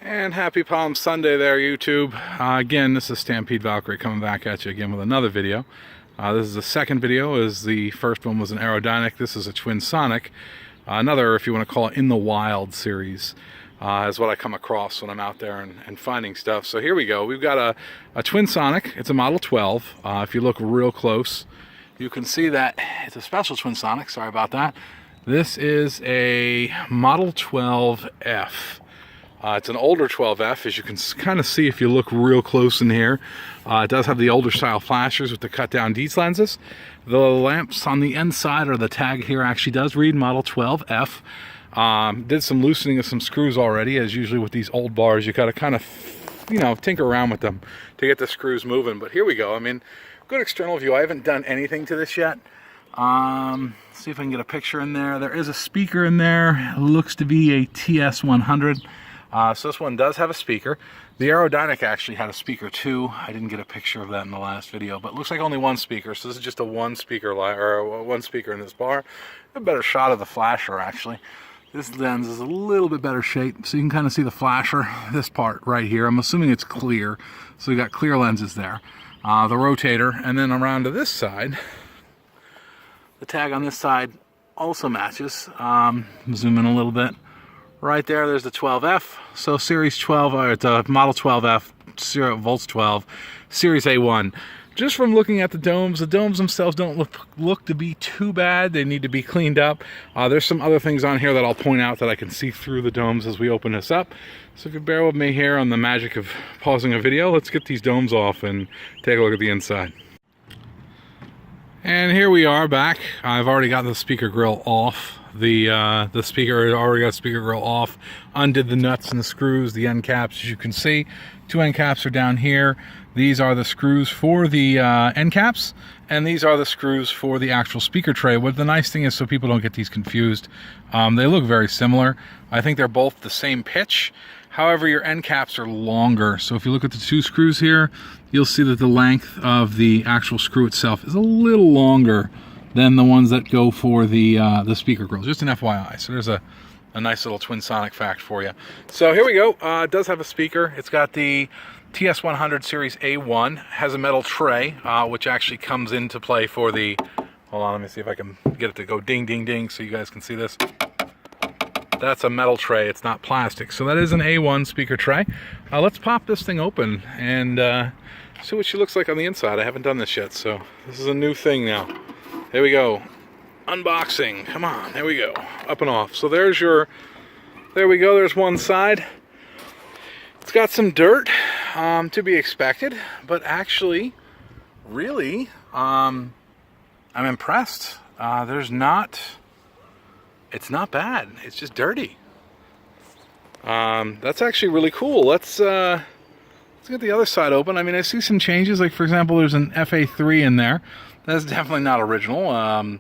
And happy Palm Sunday there, YouTube. Again, this is Stampede Valkyrie coming back at you again with another video. This is the second video, as the first one was an aerodynamic. This is a Twinsonic. Another, if you want to call it, in the wild series, is what I come across when I'm out there and finding stuff. So here we go. We've got a Twinsonic. It's a Model 12. If you look real close, you can see that it's a special Twinsonic. Sorry about that. This is a Model 12F. It's an older 12F, as you can kind of see if you look real close in here. It does have the older style flashers with the cut down Dietz lenses. The lamps on the inside, or the tag here, actually does read Model 12F. Did some loosening of some screws already, as usually with these old bars. You got to kind of, you know, tinker around with them to get the screws moving. But here we go. I mean, good external view. I haven't done anything to this yet. See if I can get a picture in there. There is a speaker in there. It looks to be a TS100. So this one does have a speaker. The aerodynamic actually had a speaker too. I didn't get a picture of that in the last video, but it looks like only one speaker. So this is just a one speaker in this bar. A better shot of the flasher actually. This lens is a little bit better shape, so you can kind of see the flasher. This part right here, I'm assuming it's clear. So we got clear lenses there. The rotator, and then around to this side, the tag on this side also matches. Zoom in a little bit. Right there, there's the 12F. So Series 12, or it's a Model 12F, 0 volts 12, Series A1. Just from looking at the domes themselves don't look to be too bad. They need to be cleaned up. There's some other things on here that I'll point out that I can see through the domes as we open this up. So if you bear with me here on the magic of pausing a video, let's get these domes off and take a look at the inside. And here we are back. I've already got the speaker grill off. The speaker already got speaker grill off. Undid the nuts and the screws, the end caps, as you can see. Two end caps are down here. These are the screws for the end caps, and these are the screws for the actual speaker tray. What the nice thing is, so people don't get these confused, they look very similar. I think they're both the same pitch. However, your end caps are longer. So if you look at the two screws here, you'll see that the length of the actual screw itself is a little longer than the ones that go for the speaker grills. Just an FYI. So there's a nice little Twinsonic fact for you. So here we go. It does have a speaker. It's got the TS100 Series A1. Has a metal tray, which actually comes into play for the... Hold on, let me see if I can get it to go ding, ding, ding, so you guys can see this. That's a metal tray. It's not plastic. So that is an A1 speaker tray. Let's pop this thing open and see what she looks like on the inside. I haven't done this yet, so this is a new thing now. There we go. Unboxing. Come on. There we go. Up and off. So there's your... There we go. There's one side. It's got some dirt, to be expected. But actually, really, I'm impressed. There's not... It's not bad. It's just dirty. That's actually really cool. Let's get the other side open. I mean, I see some changes. Like, for example, there's an FA3 in there. That's definitely not original.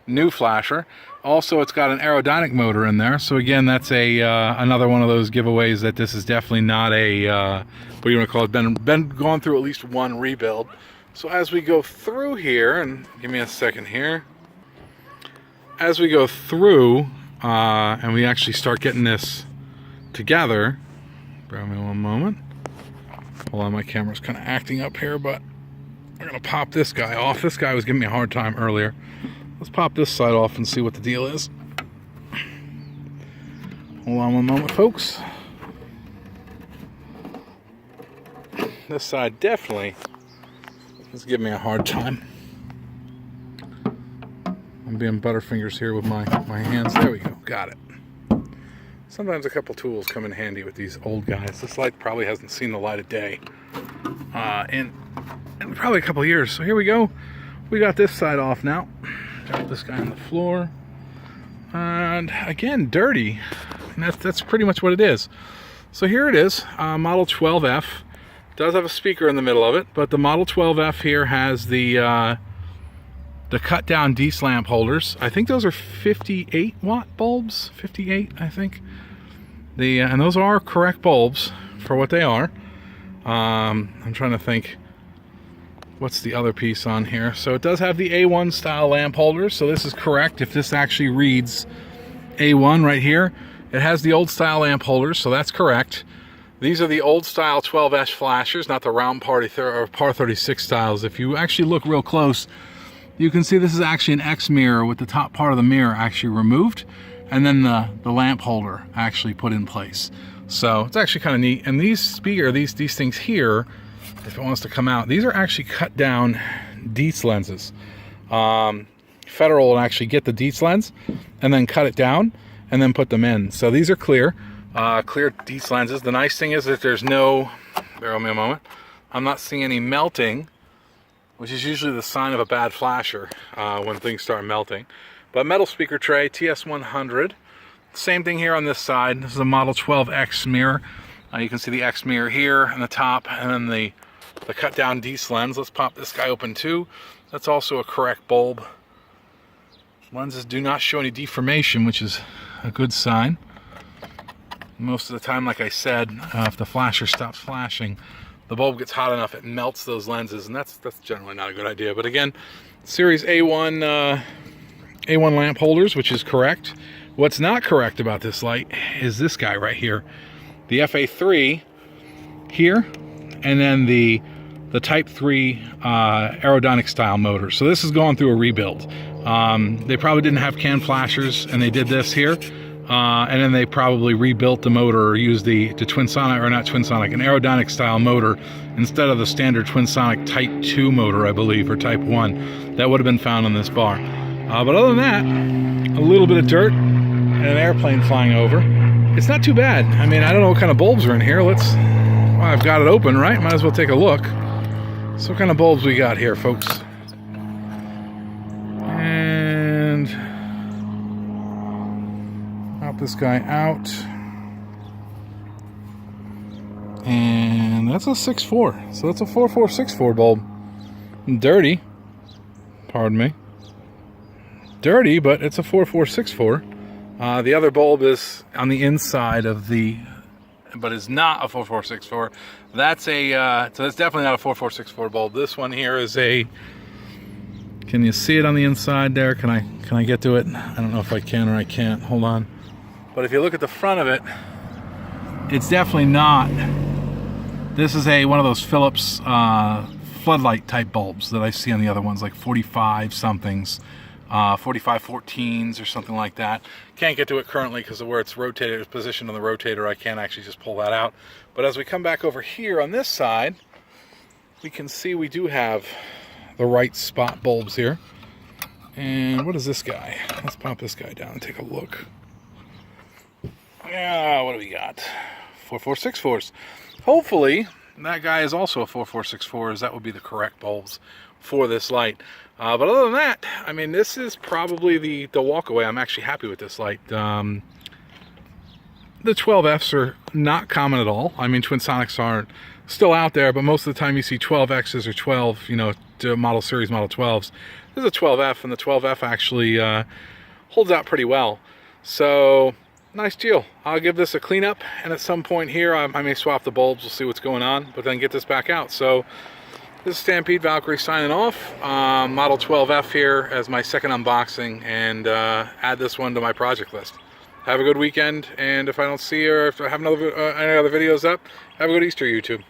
New flasher. Also, it's got an aerodynamic motor in there. So again, that's a another one of those giveaways that this is definitely not a what do you want to call it? Been gone through at least one rebuild. So as we go through here, and give me a second here. As we go through, and we actually start getting this together. Bear with me one moment. Hold on, my camera's kind of acting up here, but we're going to pop this guy off. This guy was giving me a hard time earlier. Let's pop this side off and see what the deal is. Hold on one moment, folks. This side definitely is giving me a hard time. I'm being butterfingers here with my hands. There we go. Got it. Sometimes a couple tools come in handy with these old guys. This light probably hasn't seen the light of day in probably a couple of years. So here we go. We got this side off now. Drop this guy on the floor. And again, dirty. And that's pretty much what it is. So here it is. Model 12F. Does have a speaker in the middle of it, but the Model 12F here has the cut down Dietz lamp holders. I think those are 58 watt bulbs. 58, I think. And those are correct bulbs for what they are. I'm trying to think what's the other piece on here. So it does have the A1 style lamp holders, so this is correct. If this actually reads A1 right here, it has the old style lamp holders, so that's correct. These are the old style 12S flashers, not the round par 36 styles. If you actually look real close, you can see this is actually an X mirror with the top part of the mirror actually removed, and then the lamp holder actually put in place. So it's actually kind of neat. And these these things here, if it wants to come out, these are actually cut down Dietz lenses. Federal will actually get the Dietz lens and then cut it down and then put them in. So these are clear Dietz lenses. The nice thing is that there's no, bear with me a moment, I'm not seeing any melting, which is usually the sign of a bad flasher when things start melting. But metal speaker tray, TS100. Same thing here on this side. This is a Model 12X mirror. You can see the X mirror here on the top, and then the cut down Dietz lens. Let's pop this guy open too. That's also a correct bulb. Lenses do not show any deformation, which is a good sign. Most of the time, like I said, if the flasher stops flashing, the bulb gets hot enough, it melts those lenses, and that's generally not a good idea. But again, Series A1 lamp holders, which is correct. What's not correct about this light is this guy right here. The FA3 here, and then the Type 3 aerodynamic style motor. So this is going through a rebuild. They probably didn't have can flashers, and they did this here. And then they probably rebuilt the motor, or used the Twinsonic, or not Twinsonic, an aerodynamic style motor instead of the standard Twinsonic Type 2 motor, I believe, or Type 1 that would have been found on this bar. But other than that, a little bit of dirt and an airplane flying over. It's not too bad. I mean, I don't know what kind of bulbs are in here. Well, I've got it open, right? Might as well take a look. So what kind of bulbs we got here, folks? And pop this guy out. And that's a 6.4. So that's a 4464 bulb. Dirty. Pardon me. Dirty, but it's a 4464. The other bulb is on the inside of the, but is not a 4464. That's a so that's definitely not a 4464 bulb. This one here is a, can you see it on the inside there? Can I get to it? I don't know if I can or I can't. Hold on. But if you look at the front of it, it's definitely not. This is one of those Philips floodlight type bulbs that I see on the other ones, like 45 somethings. 4514s or something like that. Can't get to it currently because of where it's rotated, it's positioned on the rotator. I can't actually just pull that out. But as we come back over here on this side, we can see we do have the right spot bulbs here. And what is this guy? Let's pop this guy down and take a look. Yeah, what do we got? 4464s. Hopefully that guy is also a 4464, as that would be the correct bulbs for this light. But other than that, I mean, this is probably the walkaway. I'm actually happy with this light. The 12Fs are not common at all. I mean, Twinsonics aren't still out there, but most of the time you see 12Xs or 12, you know, model series Model 12s. This is a 12F, and the 12F actually holds out pretty well. So, nice deal. I'll give this a cleanup, and at some point here, I may swap the bulbs. We'll see what's going on, but then get this back out. So, this is Stampede Valkyrie signing off. Model 12F here as my second unboxing, and add this one to my project list. Have a good weekend, and if I don't see you, or if I have any other videos up, have a good Easter, YouTube.